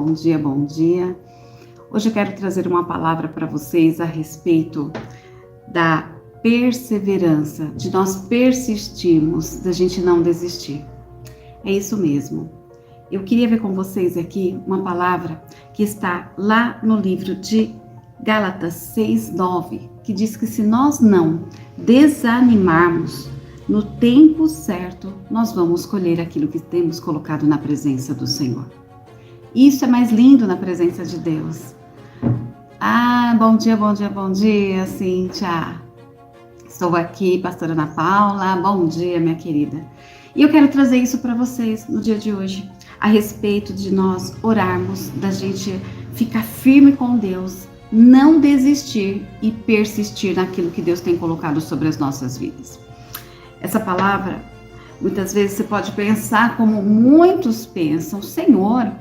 bom dia, bom dia. Hoje eu quero trazer uma palavra para vocês a respeito da perseverança, de nós persistirmos, da gente não desistir. É isso mesmo. Eu queria ver com vocês aqui uma palavra que está lá no livro de Gálatas 6:9, que diz que se nós não desanimarmos, no tempo certo, nós vamos colher aquilo que temos colocado na presença do Senhor. Isso é mais lindo na presença de Deus. Bom dia, bom dia, bom dia, Cíntia. Estou aqui, pastora Ana Paula. Bom dia, minha querida. E eu quero trazer isso para vocês no dia de hoje, a respeito de nós orarmos, da gente ficar firme com Deus, não desistir e persistir naquilo que Deus tem colocado sobre as nossas vidas. Essa palavra, muitas vezes você pode pensar como muitos pensam, Senhor,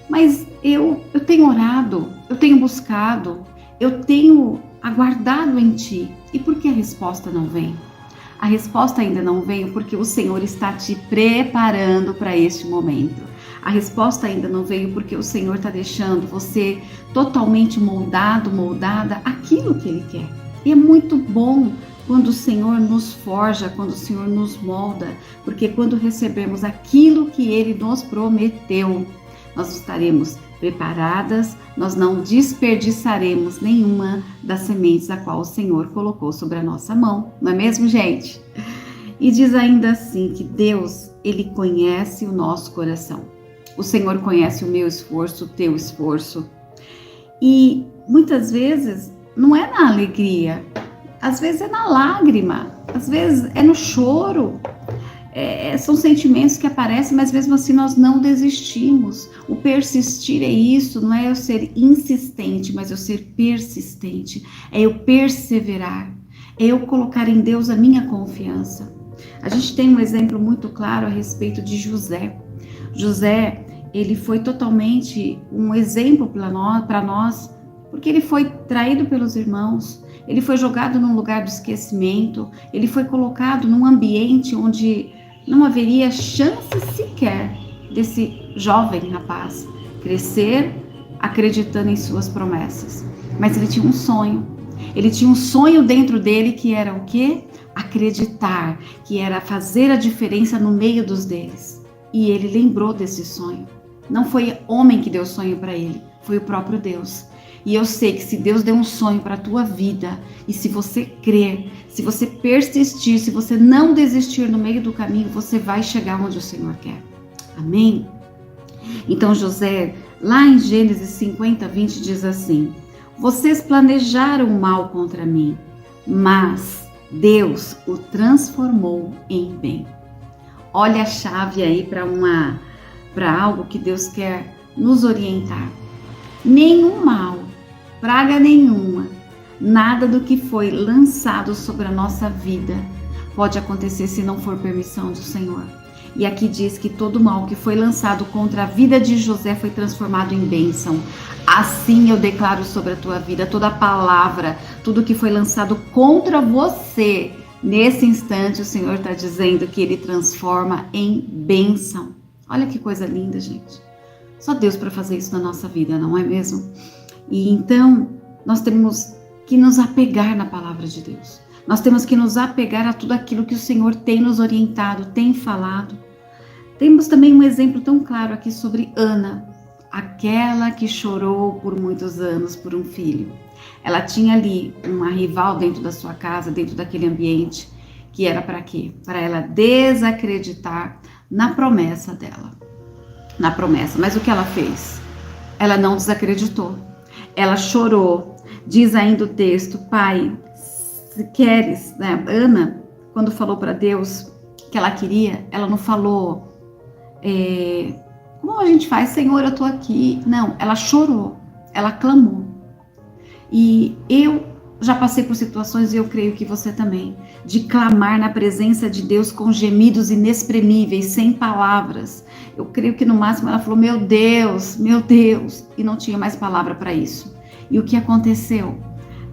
mas eu tenho orado, eu tenho buscado, eu tenho aguardado em Ti. E por que a resposta não vem? A resposta ainda não veio porque o Senhor está te preparando para este momento. A resposta ainda não veio porque o Senhor está deixando você totalmente moldada aquilo que Ele quer. E é muito bom quando o Senhor nos forja, quando o Senhor nos molda, porque quando recebemos aquilo que Ele nos prometeu, nós estaremos preparadas, nós não desperdiçaremos nenhuma das sementes a qual o Senhor colocou sobre a nossa mão, não é mesmo, gente? E diz ainda assim que Deus, Ele conhece o nosso coração. O Senhor conhece o meu esforço, o teu esforço. E muitas vezes não é na alegria, às vezes é na lágrima, às vezes é no choro. São sentimentos que aparecem, mas mesmo assim nós não desistimos. O persistir é isso, não é eu ser insistente, mas eu ser persistente. É eu perseverar, é eu colocar em Deus a minha confiança. A gente tem um exemplo muito claro a respeito de José. José, ele foi totalmente um exemplo para nós, porque ele foi traído pelos irmãos, ele foi jogado num lugar do esquecimento, ele foi colocado num ambiente onde não haveria chance sequer desse jovem rapaz crescer acreditando em suas promessas. Mas ele tinha um sonho dentro dele que era o quê? Acreditar, que era fazer a diferença no meio dos deles. E ele lembrou desse sonho. Não foi homem que deu sonho para ele, foi o próprio Deus. E eu sei que se Deus deu um sonho para a tua vida, e se você crer, se você persistir, se você não desistir no meio do caminho, você vai chegar onde o Senhor quer. Amém? Então José, lá em Gênesis 50:20 diz assim: vocês planejaram mal contra mim, mas Deus o transformou em bem. Olha a chave aí para algo que Deus quer nos orientar. Nenhum mal, praga nenhuma, nada do que foi lançado sobre a nossa vida pode acontecer se não for permissão do Senhor. E aqui diz que todo mal que foi lançado contra a vida de José foi transformado em bênção. Assim eu declaro sobre a tua vida toda palavra, tudo que foi lançado contra você. Nesse instante o Senhor está dizendo que Ele transforma em bênção. Olha que coisa linda, gente. Só Deus para fazer isso na nossa vida, não é mesmo? E então, nós temos que nos apegar na palavra de Deus. Nós temos que nos apegar a tudo aquilo que o Senhor tem nos orientado, tem falado. Temos também um exemplo tão claro aqui sobre Ana, aquela que chorou por muitos anos por um filho. Ela tinha ali uma rival dentro da sua casa, dentro daquele ambiente, que era para quê? Para ela desacreditar na promessa dela. Mas o que ela fez? Ela não desacreditou, ela chorou. Diz ainda o texto, Pai, se queres, né? Ana, quando falou para Deus que ela queria, ela não falou, como a gente faz, Senhor, eu estou aqui. Não, ela chorou, ela clamou. E eu já passei por situações, e eu creio que você também, de clamar na presença de Deus com gemidos inexprimíveis, sem palavras. Eu creio que no máximo ela falou, meu Deus, e não tinha mais palavra para isso. E o que aconteceu?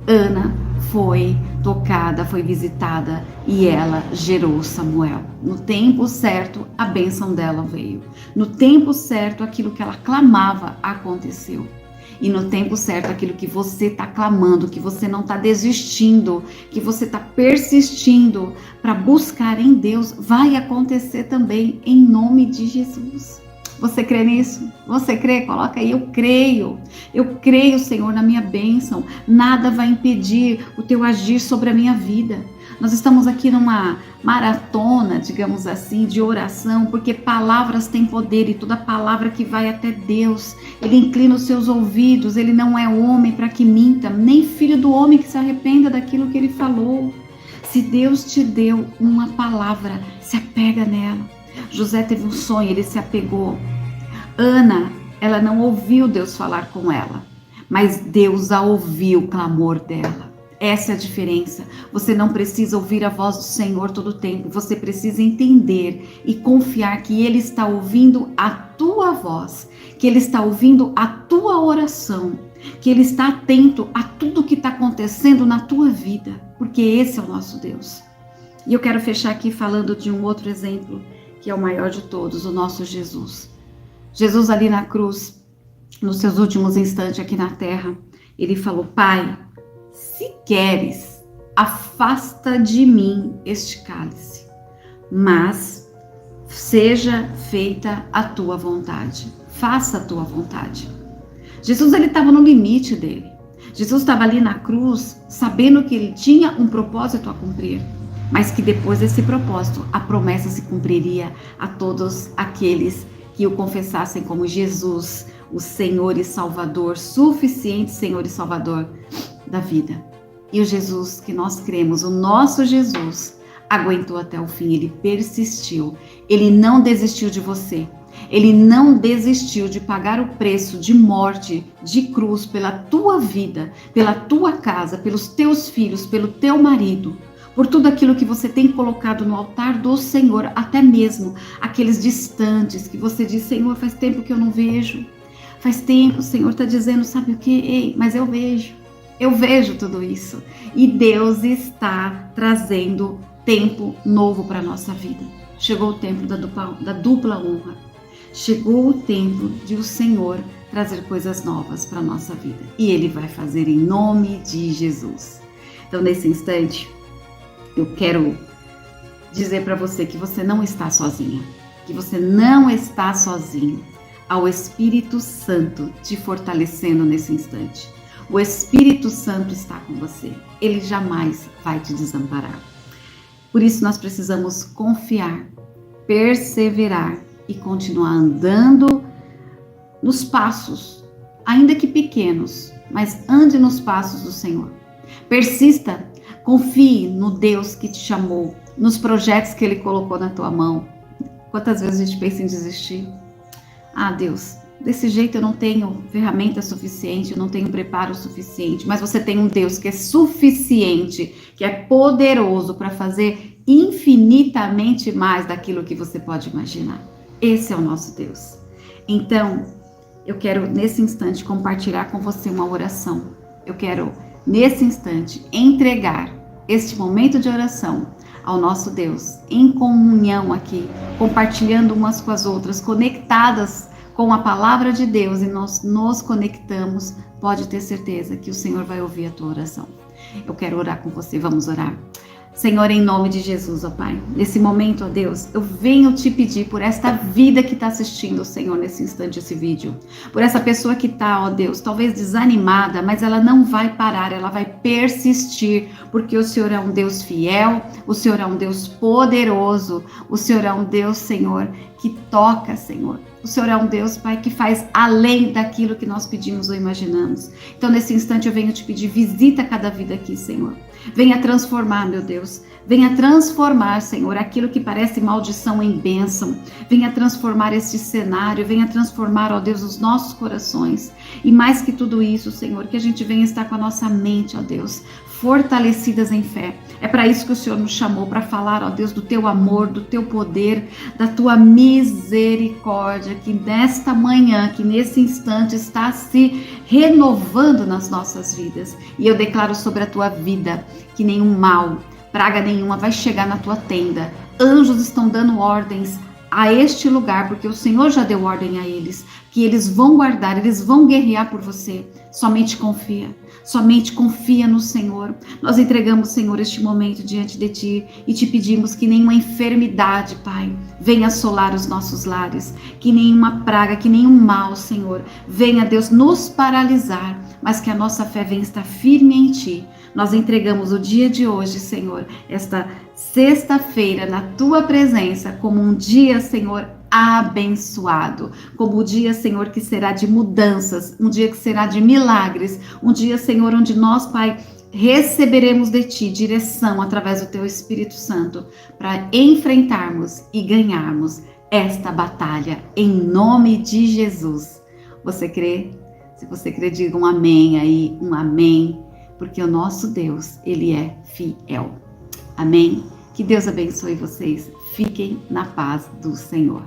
Ana foi tocada, foi visitada e ela gerou Samuel. No tempo certo, a bênção dela veio. No tempo certo, aquilo que ela clamava aconteceu. E no tempo certo, aquilo que você está clamando, que você não está desistindo, que você está persistindo para buscar em Deus, vai acontecer também em nome de Jesus. Você crê nisso? Você crê? Coloca aí, eu creio. Eu creio, Senhor, na minha bênção. Nada vai impedir o teu agir sobre a minha vida. Nós estamos aqui numa maratona, digamos assim, de oração, porque palavras têm poder e toda palavra que vai até Deus, Ele inclina os seus ouvidos, Ele não é homem para que minta, nem filho do homem que se arrependa daquilo que Ele falou. Se Deus te deu uma palavra, se apega nela. José teve um sonho, ele se apegou. Ana, ela não ouviu Deus falar com ela, mas Deus a ouviu o clamor dela. Essa é a diferença. Você não precisa ouvir a voz do Senhor todo o tempo. Você precisa entender e confiar que Ele está ouvindo a tua voz, que Ele está ouvindo a tua oração, que Ele está atento a tudo que está acontecendo na tua vida, porque esse é o nosso Deus. E eu quero fechar aqui falando de um outro exemplo, que é o maior de todos, o nosso Jesus. Jesus ali na cruz, nos seus últimos instantes aqui na terra, Ele falou: Pai, se queres, afasta de mim este cálice, mas seja feita a tua vontade. Faça a tua vontade. Jesus, ele estava no limite dele. Jesus estava ali na cruz, sabendo que ele tinha um propósito a cumprir, mas que depois desse propósito, a promessa se cumpriria a todos aqueles que o confessassem como Jesus, o Senhor e Salvador, suficiente Senhor e Salvador da vida. E o Jesus que nós cremos, o nosso Jesus, aguentou até o fim, ele persistiu, ele não desistiu de você, ele não desistiu de pagar o preço de morte, de cruz, pela tua vida, pela tua casa, pelos teus filhos, pelo teu marido, por tudo aquilo que você tem colocado no altar do Senhor, até mesmo aqueles distantes que você diz: Senhor, faz tempo que eu não vejo, faz tempo, o Senhor está dizendo, sabe o que? Ei, mas eu vejo tudo isso, e Deus está trazendo tempo novo para a nossa vida. Chegou o tempo da dupla honra, chegou o tempo de o Senhor trazer coisas novas para a nossa vida, e Ele vai fazer em nome de Jesus. Então, nesse instante, eu quero dizer para você que você não está sozinha, que você não está sozinho. Ao Espírito Santo te fortalecendo nesse instante. O Espírito Santo está com você. Ele jamais vai te desamparar. Por isso nós precisamos confiar, perseverar e continuar andando nos passos, ainda que pequenos, mas ande nos passos do Senhor. Persista, confie no Deus que te chamou, nos projetos que Ele colocou na tua mão. Quantas vezes a gente pensa em desistir? Ah, Deus, desse jeito eu não tenho ferramenta suficiente, eu não tenho preparo suficiente, mas você tem um Deus que é suficiente, que é poderoso para fazer infinitamente mais daquilo que você pode imaginar. Esse é o nosso Deus. Então, eu quero nesse instante compartilhar com você uma oração. Eu quero nesse instante entregar este momento de oração ao nosso Deus, em comunhão aqui, compartilhando umas com as outras, conectadas com a palavra de Deus, e nós nos conectamos, pode ter certeza que o Senhor vai ouvir a tua oração. Eu quero orar com você, vamos orar. Senhor, em nome de Jesus, ó Pai, nesse momento, ó Deus, eu venho te pedir por esta vida que está assistindo, Senhor, nesse instante, esse vídeo. Por essa pessoa que está, ó Deus, talvez desanimada, mas ela não vai parar, ela vai persistir, porque o Senhor é um Deus fiel, o Senhor é um Deus poderoso, o Senhor é um Deus, Senhor, que toca, Senhor. O Senhor é um Deus, Pai, que faz além daquilo que nós pedimos ou imaginamos. Então, nesse instante, eu venho te pedir, visita cada vida aqui, Senhor. Venha transformar, meu Deus. Venha transformar, Senhor, aquilo que parece maldição em bênção. Venha transformar este cenário, venha transformar, ó Deus, os nossos corações. E mais que tudo isso, Senhor, que a gente venha estar com a nossa mente, ó Deus, fortalecidas em fé. É para isso que o Senhor nos chamou, para falar, ó Deus, do teu amor, do teu poder, da tua misericórdia, que nesta manhã, que nesse instante está se renovando nas nossas vidas. E eu declaro sobre a tua vida que nenhum mal, praga nenhuma vai chegar na tua tenda. Anjos estão dando ordens a este lugar, porque o Senhor já deu ordem a eles, que eles vão guardar, eles vão guerrear por você. Somente confia no Senhor. Nós entregamos, Senhor, este momento diante de Ti e te pedimos que nenhuma enfermidade, Pai, venha assolar os nossos lares, que nenhuma praga, que nenhum mal, Senhor, venha, Deus, nos paralisar, mas que a nossa fé venha estar firme em Ti. Nós entregamos o dia de hoje, Senhor, esta sexta-feira na Tua presença, como um dia, Senhor, abençoado, como o dia, Senhor, que será de mudanças, um dia que será de milagres, um dia, Senhor, onde nós, Pai, receberemos de Ti direção através do Teu Espírito Santo para enfrentarmos e ganharmos esta batalha, em nome de Jesus. Você crê? Se você crê, diga um amém aí, um amém, porque o nosso Deus, Ele é fiel. Amém? Que Deus abençoe vocês. Fiquem na paz do Senhor.